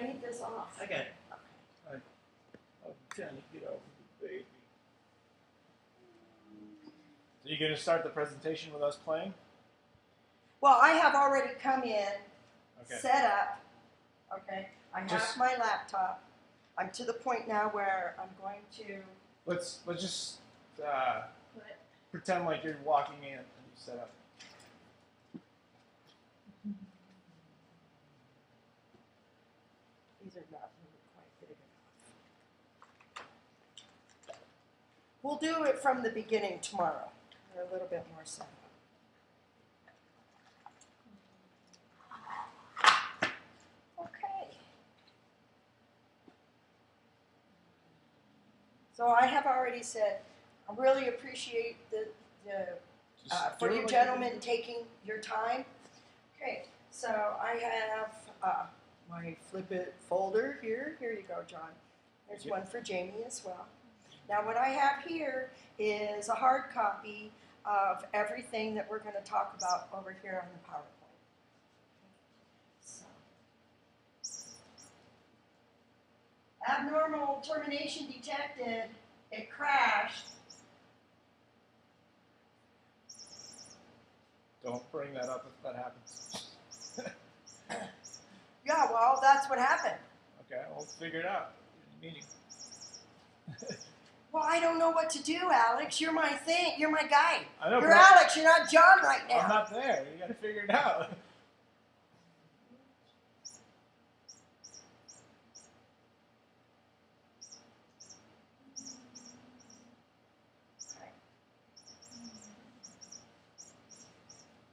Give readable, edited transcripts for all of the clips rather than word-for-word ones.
need this off? I got it. Okay. I'm trying to get over the baby. So you're going to start the presentation with us playing? Well, I have already come in, Okay. set up. Okay. I have my laptop. I'm to the point now where I'm going to. Let's just pretend like you're walking in and you set up. These are not really quite big enough. We'll do it from the beginning tomorrow. They're a little bit more set up. Okay. So I have already said, I really appreciate for you gentlemen taking your time. Okay, so I have my Flip It folder here. Here you go, John. There's one for Jamie as well. Now what I have here is a hard copy of everything that we're going to talk about over here on the PowerPoint. So, abnormal termination detected. It crashed. Don't bring that up if that happens. Yeah, well, that's what happened. Okay, well, let's figure it out. Meeting. Well, I don't know what to do, Alex. You're my thing. You're my guy. I know, you're Alex. You're not John right now. I'm not there. You got to figure it out.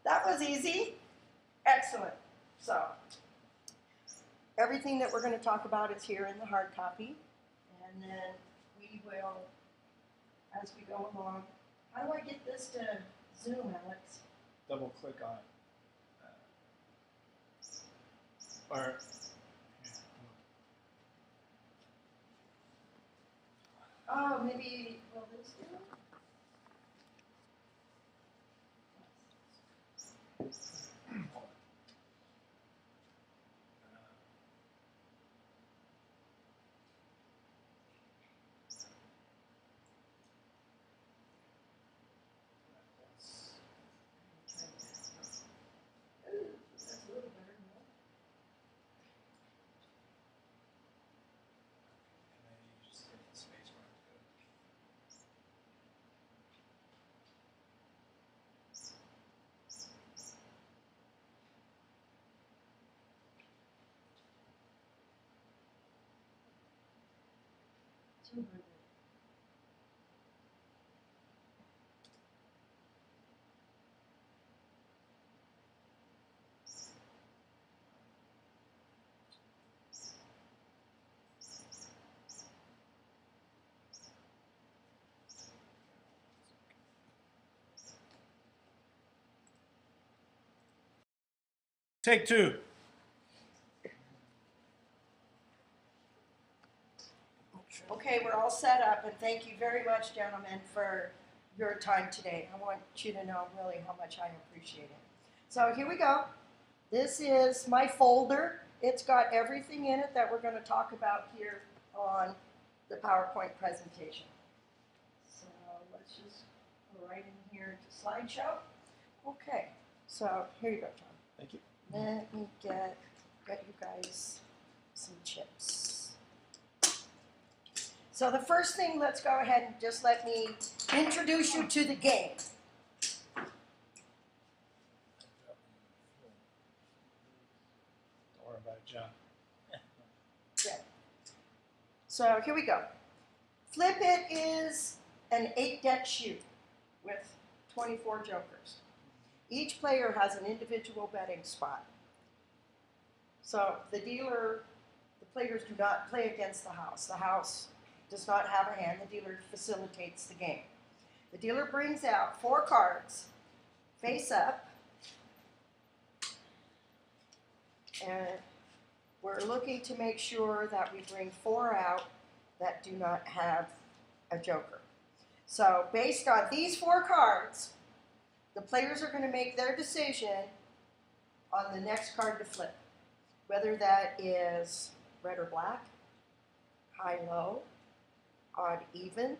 That was easy. Excellent. So, everything that we're going to talk about is here in the hard copy. And then we will, as we go along, how do I get this to zoom, Alex? Double click on it. Or, oh, maybe, will this do it? Take two. Okay, we're all set up, and thank you very much, gentlemen, for your time today. I want you to know really how much I appreciate it. So here we go. This is my folder. It's got everything in it that we're going to talk about here on the PowerPoint presentation. So let's just go right in here to slideshow. Okay, so here you go, John. Thank you. Let me get you guys some chips. So the first thing, let's go ahead and just let me introduce you to the game. Don't worry about it, John. Okay. So here we go. Flip It is an 8-deck shoot with 24 jokers. Each player has an individual betting spot. So the players do not play against the house. The house does not have a hand. The dealer facilitates the game. The dealer brings out 4 cards face up. And we're looking to make sure that we bring 4 out that do not have a joker. So based on these 4 cards, the players are going to make their decision on the next card to flip. Whether that is red or black, high, low, odd, even.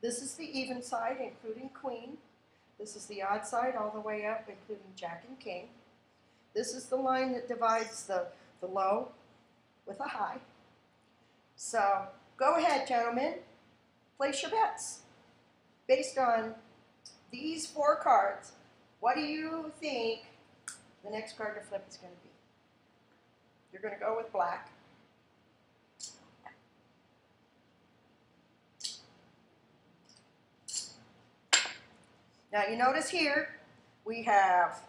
This is the even side, including queen. This is the odd side all the way up, including jack and king. This is the line that divides the low with a high. So go ahead, gentlemen. Place your bets. Based on these 4 cards, what do you think the next card to flip is going to be? You're going to go with black. Now you notice here we have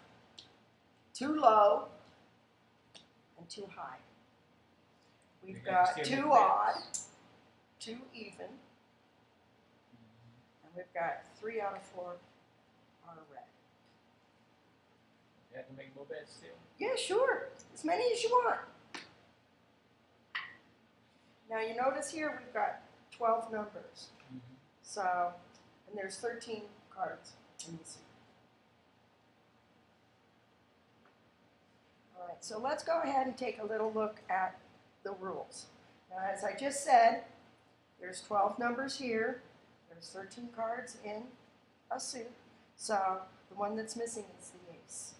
2 low and 2 high. We've got 2 odd, 2 even, and we've got 3 out of 4 are red. You have to make more bets still? Yeah, sure. As many as you want. Now you notice here we've got 12 numbers. So, and there's 13 cards in the suit. All right, so let's go ahead and take a little look at the rules. Now, as I just said, there's 12 numbers here. There's 13 cards in a suit. So the one that's missing is the ace.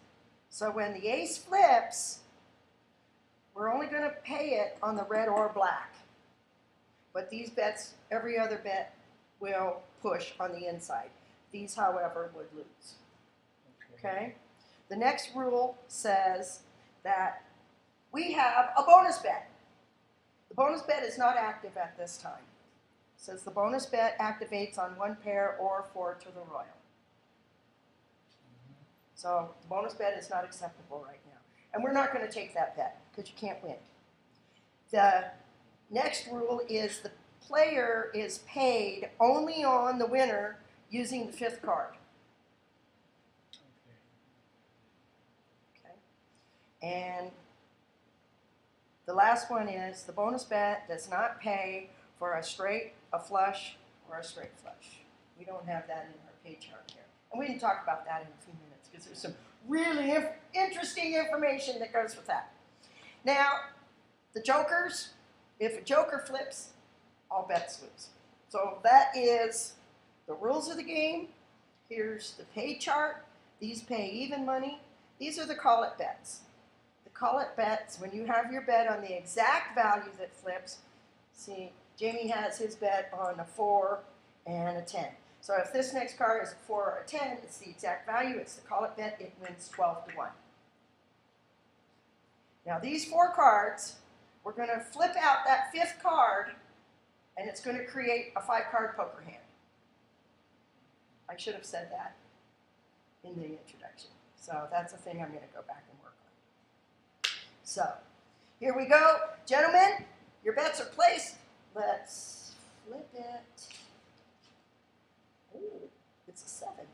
So when the ace flips, we're only going to pay it on the red or black. But these bets, every other bet will push on the inside. These, however, would lose. Okay? The next rule says that we have a bonus bet. The bonus bet is not active at this time. It says the bonus bet activates on 1 pair or 4 to the royal. So the bonus bet is not acceptable right now. And we're not going to take that bet because you can't win. The next rule is the player is paid only on the winner using the 5th card. Okay. And the last one is the bonus bet does not pay for a straight, a flush, or a straight flush. We don't have that in our pay chart here. And we can talk about that in a few minutes because there's some really interesting information that goes with that. Now, the jokers, if a joker flips, all bets lose. So that is the rules of the game. Here's the pay chart. These pay even money. These are the call it bets. The call it bets, when you have your bet on the exact value that flips, see, Jamie has his bet on a 4 and a 10. So if this next card is a 4 or a 10, it's the exact value, it's the call it bet, it wins 12-1. Now these 4 cards, we're going to flip out that 5th card, and it's going to create a 5-card poker hand. I should have said that in the introduction. So that's a thing I'm going to go back and work on. So here we go. Gentlemen, your bets are placed. Let's flip it. Oh, it's a 7.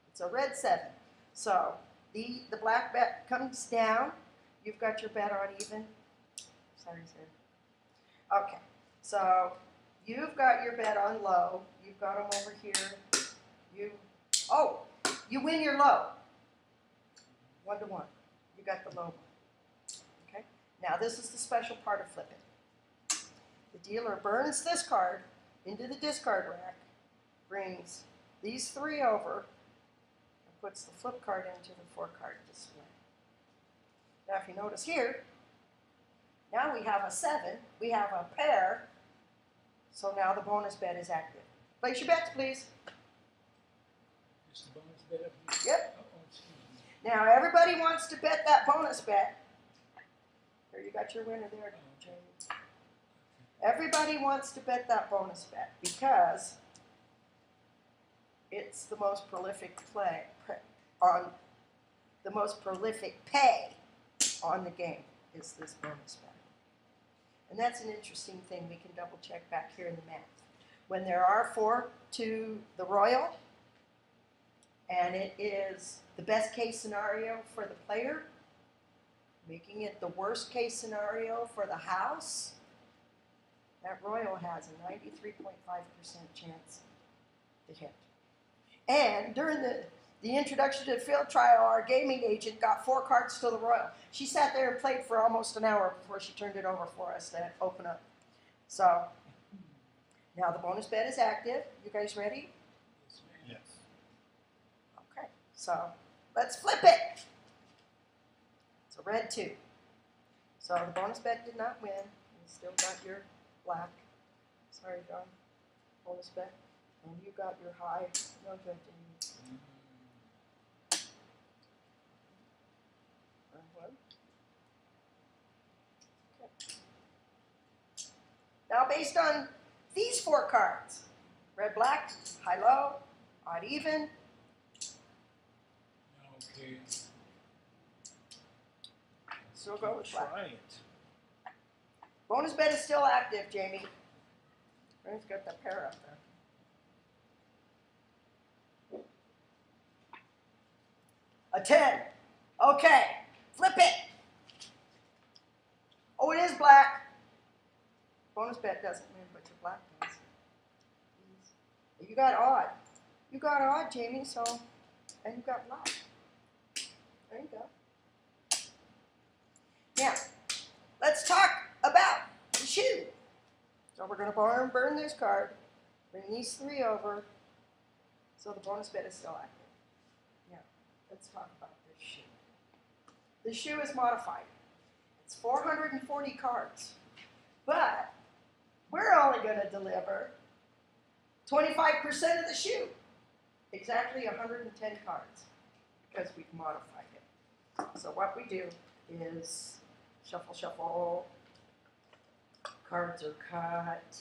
It's a red 7. So the black bet comes down. You've got your bet on even. Sorry, sir. Okay, so you've got your bet on low. You've got them over here. You win your low. 1-1. You got the low one. Okay. Now this is the special part of flipping. The dealer burns this card into the discard rack, brings these 3 over, and puts the flip card into the 4-card display. Now if you notice here, now we have a 7, we have a pair, so now the bonus bet is active. Place your bets, please. Just the bonus bet up here? Yep. Now everybody wants to bet that bonus bet. Here, you got your winner there, Jamie. Everybody wants to bet that bonus bet because it's the most prolific pay on the game is this bonus bet. And that's an interesting thing. We can double check back here in the math. When there are 4 to the royal, and it is the best case scenario for the player, making it the worst case scenario for the house, that royal has a 93.5% chance to hit. And during the introduction to the field trial, our gaming agent got 4 cards to the Royal. She sat there and played for almost an hour before she turned it over for us to open up. So, now the bonus bet is active. You guys ready? Yes. Okay, so let's flip it. It's a red 2. So the bonus bet did not win. You still got your black. Sorry, John. Bonus bet. And you got your high. No judging. Okay. Now, based on these 4 cards, red, black, high, low, odd, even. Okay. So go with black. Try it. Bonus bet is still active, Jamie. Ryan's got the pair up there. A 10. Okay, flip it. Oh, it is black. Bonus bet doesn't win, but your black does. You got odd. You got odd, Jamie, so, and you got black. There you go. Now, let's talk about the shoe. So we're going to burn this card, bring these 3 over, so the bonus bet is still active. Now, let's talk about this shoe. The shoe is modified. It's 440 cards, but we're only going to deliver 25% of the shoe, exactly 110 cards, because we've modified it. So what we do is shuffle, shuffle. Cards are cut.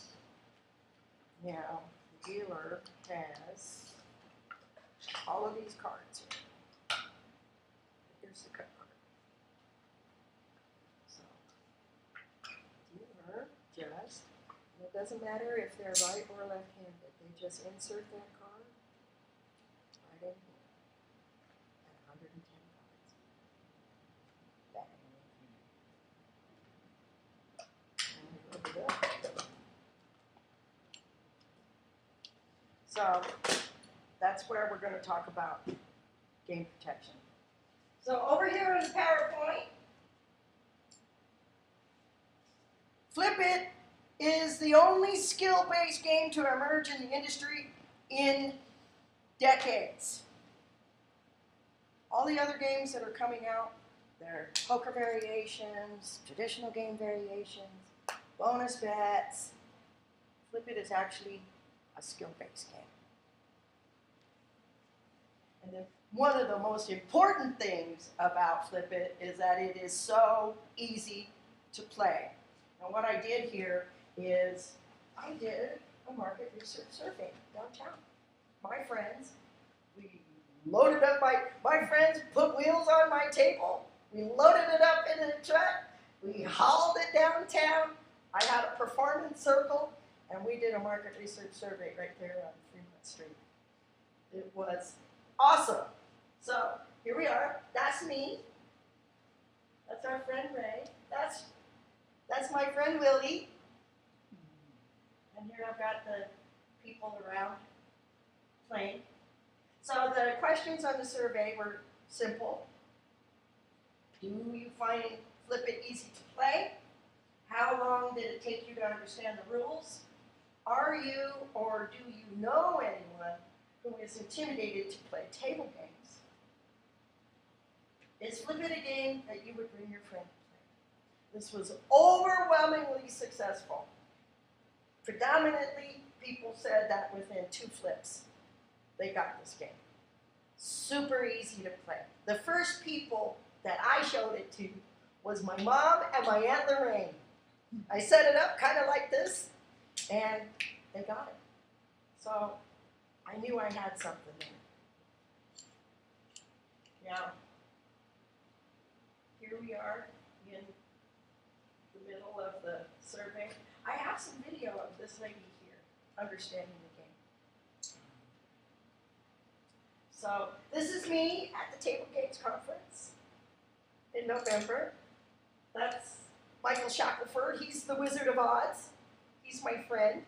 Now, the dealer has all of these cards here. Here's the cut card. So, dealer just, and it doesn't matter if they're right or left-handed, they just insert that card right in here at 110 cards. Bang. So that's where we're going to talk about game protection. So over here in the PowerPoint, Flip It is the only skill-based game to emerge in the industry in decades. All the other games that are coming out, they're poker variations, traditional game variations, bonus bets. Flip It is actually a skill-based game. And then one of the most important things about Flip It is that it is so easy to play. And what I did here is I did a market research survey downtown. My friends, we loaded up my friends put wheels on my table. We loaded it up in a truck. We hauled it downtown. I had a performance circle, and we did a market research survey right there on Fremont Street. It was awesome. So here we are. That's me. That's our friend Ray. That's my friend Willie. And here I've got the people around playing. So the questions on the survey were simple. Do you find Flip It easy to play? How long did it take you to understand the rules? Are you or do you know anyone who is intimidated to play table games? Is Flip It a game that you would bring your friend to play? This was overwhelmingly successful. Predominantly, people said that within 2 flips, they got this game. Super easy to play. The first people that I showed it to was my mom and my Aunt Lorraine. I set it up kind of like this, and they got it. So I knew I had something there. Now, here we are in the middle of the survey. I have some video of this lady here understanding the game. So this is me at the Table Games Conference in November. That's Michael Shackelford. He's the Wizard of Oz. He's my friend.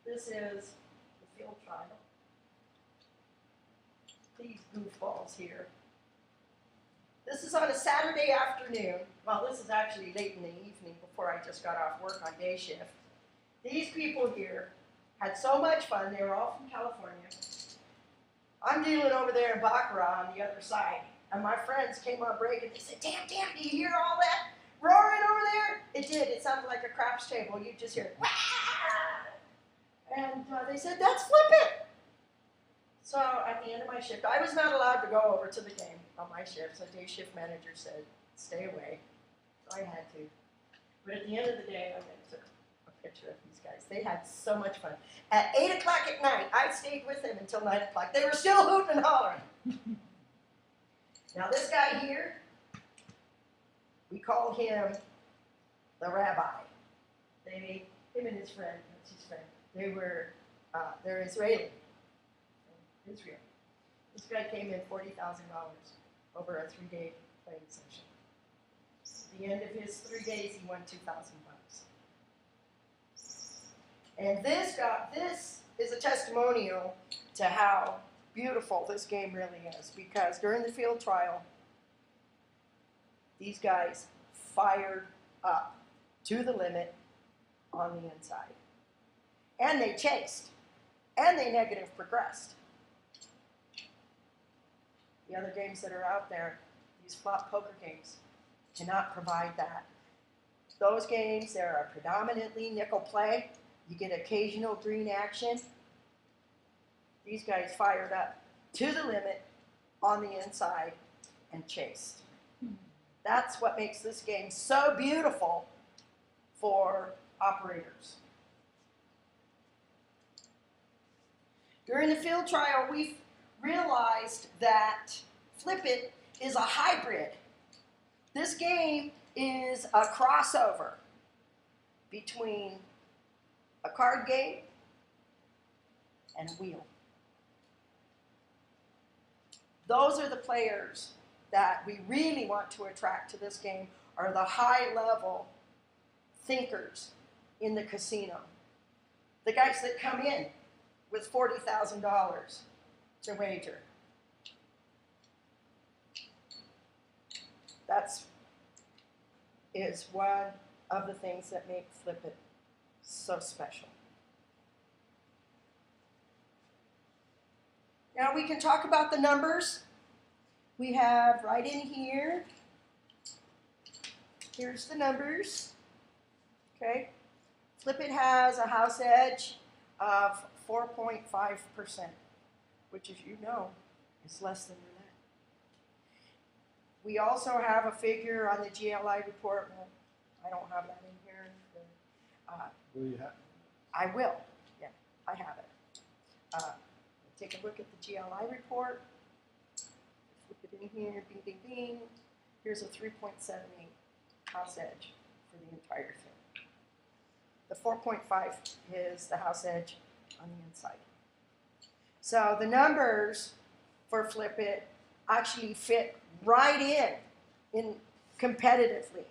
This is the field trial. these goofballs here. This is on a Saturday afternoon. Well, this is actually late in the evening before I just got off work on day shift. These people here had so much fun. They were all from California. I'm dealing over there in Baccarat on the other side. And my friends came on break and they said, damn, do you hear all that roaring over there? It did. It sounded like a craps table. You just hear, wah! And they said, that's Flip It. So at the end of my shift, I was not allowed to go over to the game on my shift. So day shift manager said, stay away. So I had to. But at the end of the day, I'm going to take a picture of these guys. They had so much fun. At 8 o'clock at night, I stayed with them until 9 o'clock. They were still hooting and hollering. Now this guy here, we call him the rabbi. Him and his friend, that's his friend, they're Israeli. Israel. This guy came in $40,000 over a 3-day playing session. At the end of his 3 days, he won $2,000. And this is a testimonial to how beautiful this game really is, because during the field trial, these guys fired up to the limit on the inside. And they chased. And they negative progressed. The other games that are out there, these flop poker games, cannot provide that. Those games, they are predominantly nickel play. You get occasional green action. These guys fired up to the limit on the inside and chased. That's what makes this game so beautiful for operators. During the field trial, we realized that Flip It is a hybrid. This game is a crossover between a card game and wheel. Those are the players that we really want to attract to this game, are the high-level thinkers in the casino. The guys that come in with $40,000 to wager. That's is one of the things that make Flip It so special. Now we can talk about the numbers. We have right in here, here's the numbers, okay? Flip It has a house edge of 4.5%, which, as you know, is less than roulette. We also have a figure on the GLI report. Well, I don't have that in here. Will you have? I will. Yeah, I have it. Take a look at the GLI report. Flip it in here. Bing, bing, bing. Here's a 3.78 house edge for the entire thing. The 4.5 is the house edge on the inside. So the numbers for Flip It actually fit right in competitively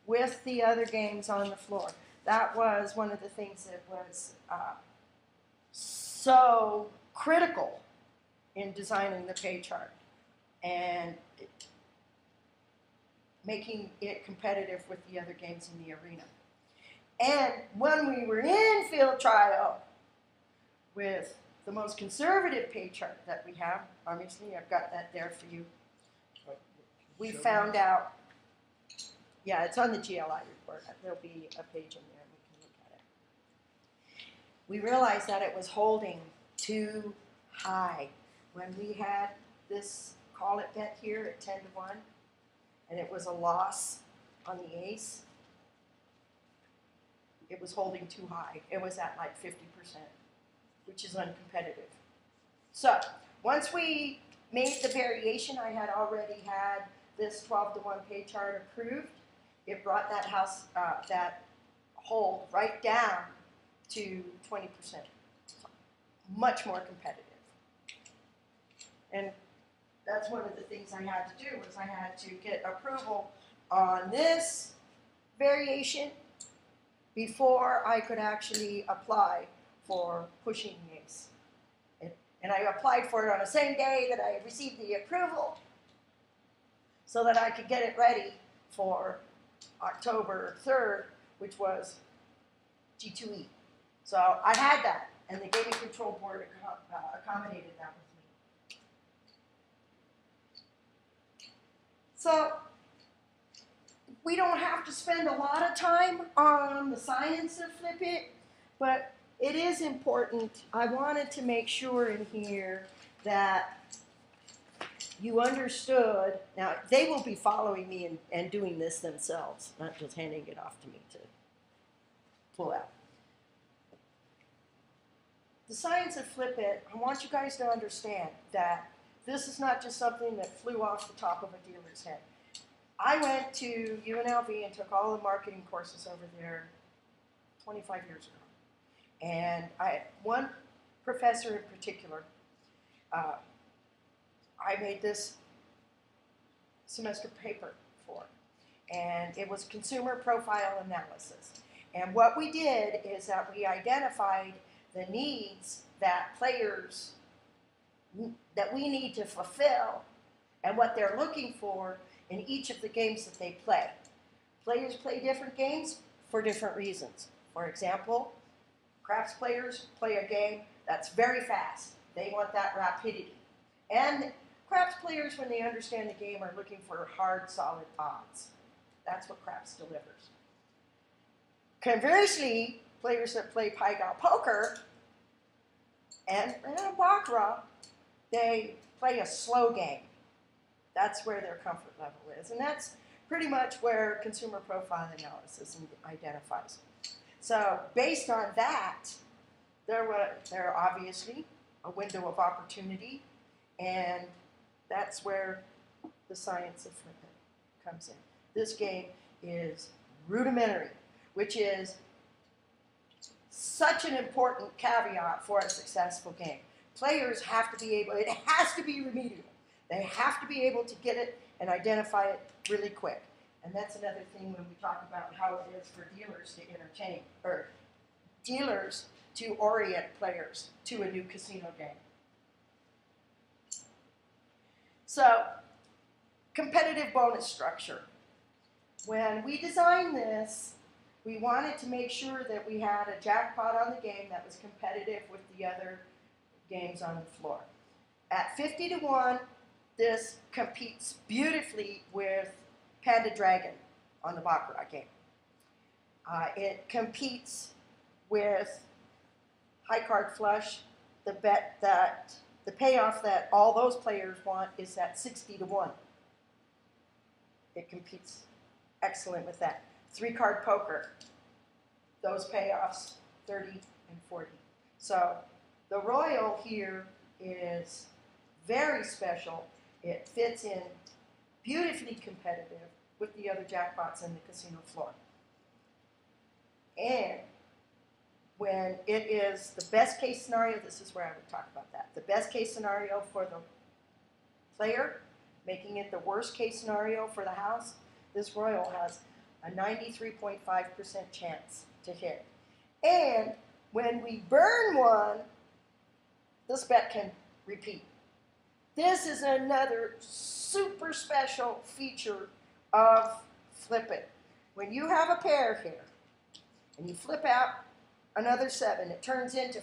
with the other games on the floor. That was one of the things that was so critical in designing the pay chart and making it competitive with the other games in the arena. And when we were in field trial with the most conservative pay chart that we have, obviously I've got that there for you, we found out, yeah, it's on the GLI report. There'll be a page in there and we can look at it. We realized that it was holding too high. When we had this call it bet here at 10 to 1, and it was a loss on the ace, it was holding too high. It was at like 50%, which is uncompetitive. So once we made the variation, I had already had this 12 to 1 pay chart approved. It brought that house, that hold right down to 20%. Much more competitive. And that's one of the things I had to do, was I had to get approval on this variation before I could actually apply for pushing the ace. And I applied for it on the same day that I received the approval so that I could get it ready for October 3rd, which was G2E. So I had that, and the Gaming Control Board accommodated that with me. So we don't have to spend a lot of time on the science of Flip It, but it is important. I wanted to make sure in here that you understood. Now, they will be following me and doing this themselves, not just handing it off to me to pull out. The science of Flip It, I want you guys to understand that this is not just something that flew off the top of a dealer's head. I went to UNLV and took all the marketing courses over there 25 years ago. And I had one professor in particular, I made this semester paper for, and it was consumer profile analysis. And what we did is that we identified the needs that players, that we need to fulfill and what they're looking for in each of the games that they play. Players play different games for different reasons. For example, craps players play a game that's very fast. They want that rapidity. And craps players, when they understand the game, are looking for hard, solid odds. That's what craps delivers. Conversely, players that play Pai-Gow poker and baccarat, they play a slow game. That's where their comfort level is. And that's pretty much where consumer profile analysis identifies. So based on that, there obviously a window of opportunity, and that's where the science of Flip It comes in. This game is rudimentary, which is such an important caveat for a successful game. Players have to be able, it has to be remedial. They have to be able to get it and identify it really quick. And that's another thing when we talk about how it is for dealers to entertain, or dealers to orient players to a new casino game. So, competitive bonus structure. When we designed this, we wanted to make sure that we had a jackpot on the game that was competitive with the other games on the floor. At 50 to 1, this competes beautifully with Panda Dragon on the Baccarat game. It competes with High Card Flush. The bet that the payoff that all those players want is at 60 to 1. It competes excellent with that. 3-card poker, those payoffs 30 and 40. So the Royal here is very special. It fits in beautifully competitive with the other jackpots in the casino floor. And when it is the best case scenario, this is where I would talk about that. The best case scenario for the player, making it the worst case scenario for the house, this Royal has a 93.5% chance to hit. And when we burn one, this bet can repeat. This is another super special feature of Flip It. When you have a pair here, and you flip out another 7, it turns into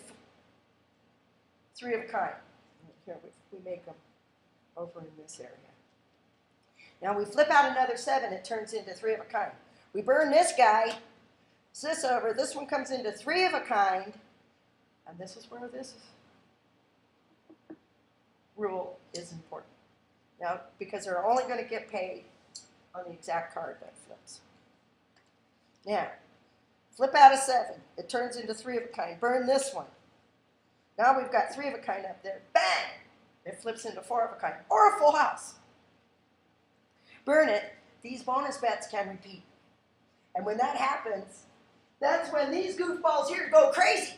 3 of a kind. Here, we make them over in this area. Now we flip out another 7, it turns into 3 of a kind. We burn this guy, this over, this one comes into 3 of a kind, and this is where this rule is important. Now, because they're only going to get paid on the exact card that flips. Now, flip out a 7, it turns into 3 of a kind. Burn this one. Now we've got 3 of a kind up there. Bang! It flips into 4 of a kind, or a full house. Burn it. These bonus bets can repeat. And when that happens, that's when these goofballs here go crazy.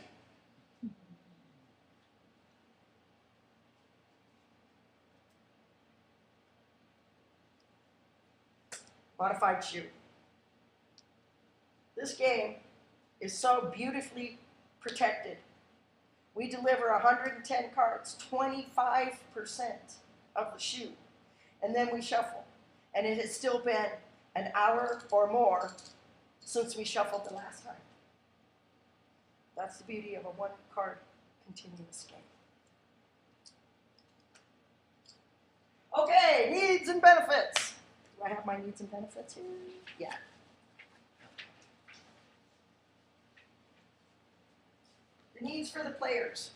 Modified shoe. This game is so beautifully protected We deliver 110 cards, 25% of the shoe, and then we shuffle. And it has still been an hour or more since we shuffled the last time. That's the beauty of a one-card continuous game. Okay, needs and benefits. Do I have my needs and benefits here? Yeah. The needs for the players.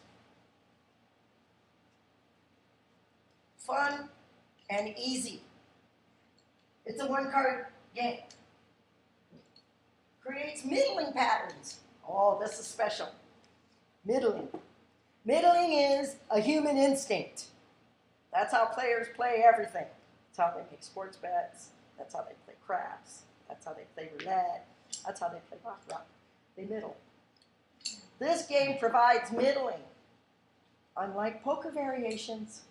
Fun and easy. It's a one-card game. Creates middling patterns. Oh, this is special. Middling. Middling is a human instinct. That's how players play everything. That's how they make sports bets. That's how they play craps. That's how they play roulette. That's how they play baccarat. They middle. This game provides middling. Unlike poker variations,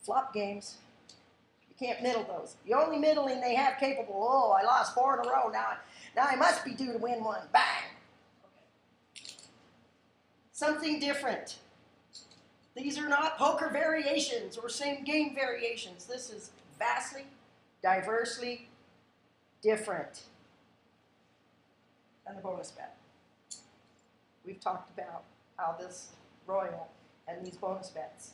flop games, you can't middle those. The only middling they have capable, oh, I lost 4 in a row, now I must be due to win one. Bang! Okay. Something different. These are not poker variations or same game variations. This is vastly, diversely different. And the bonus bet. We've talked about how this royal and these bonus bets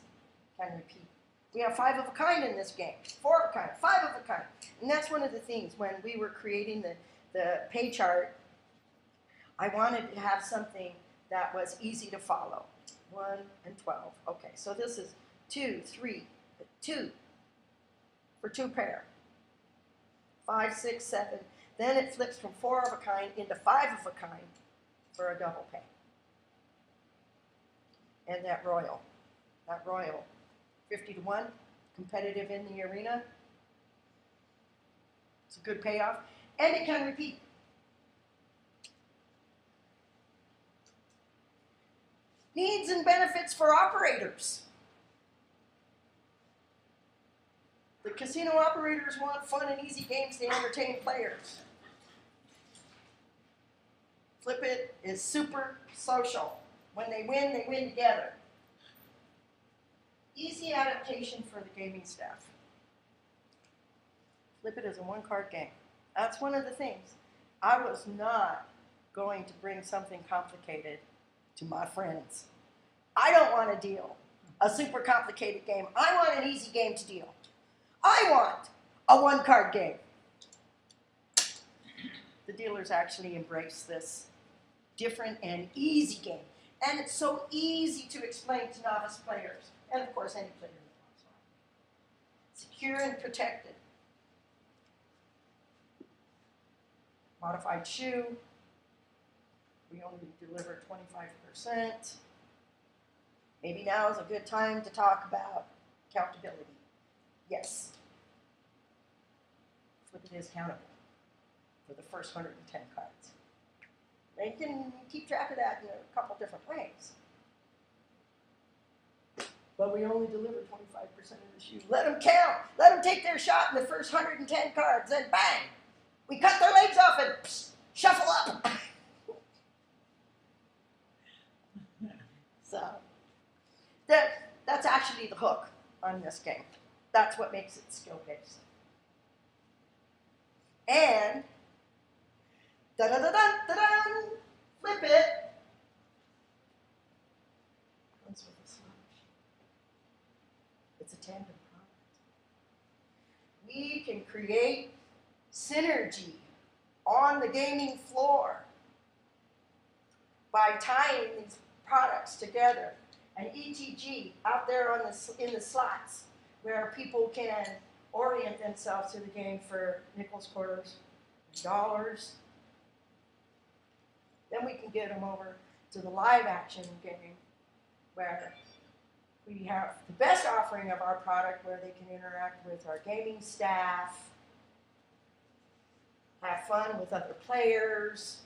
can repeat. We have 5 of a kind in this game. 4 of a kind, 5 of a kind. And that's one of the things when we were creating the pay chart, I wanted to have something that was easy to follow. 1 and 12. Okay, so this is 2, 3, 2 for 2 pair. 5, 6, 7. Then it flips from 4 of a kind into 5 of a kind for a double pay. And that royal, 50 to 1, competitive in the arena. It's a good payoff, and it can repeat. Needs and benefits for operators. The casino operators want fun and easy games to entertain players. Flip It is super social. When they win together. Easy adaptation for the gaming staff. Flip It is a one-card game. That's one of the things. I was not going to bring something complicated to my friends. I don't want to deal a super complicated game. I want an easy game to deal. I want a one-card game. The dealers actually embrace this different and easy game. And it's so easy to explain to novice players, and of course any player who wants one. Secure and protected. Modified shoe. We only deliver 25%. Maybe now is a good time to talk about accountability. Yes. Flip It is countable for the first 110 cards. They can keep track of that in a couple different ways. But we only deliver 25% of the shoe. Let them count. Let them take their shot in the first 110 cards. Then bang! We cut their legs off and psst, shuffle up. So that's actually the hook on this game. That's what makes it skill-based. And da-da-da-dun, flip it. Comes with a slush. It's a tandem product. We can create synergy on the gaming floor by tying these products together. And ETG out there on in the slots where people can orient themselves to the game for nickels, quarters, dollars. Then we can get them over to the live action game where we have the best offering of our product where they can interact with our gaming staff, have fun with other players,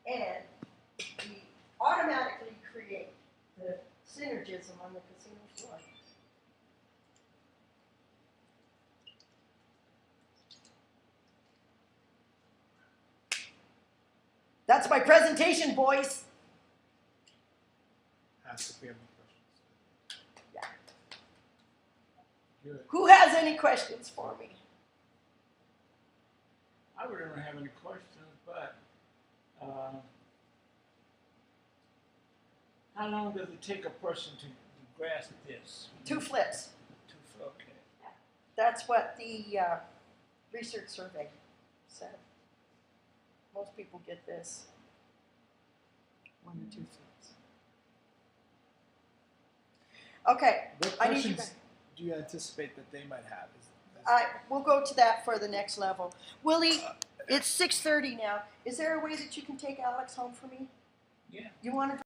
and we automatically create the synergism on the casino floor. That's my presentation, boys. ask if we have any questions. Yeah. Good. Who has any questions for me? I really don't have any questions, but how long does it take a person to grasp this? 2 flips. Okay. That's what the research survey said. Most people get this 1 to 2 flips. Okay, What I need you questions guys. do you anticipate that they might have? We'll go to that for the next level. Willie, it's 6:30 now. Is there a way that you can take Alex home for me? Yeah. You want to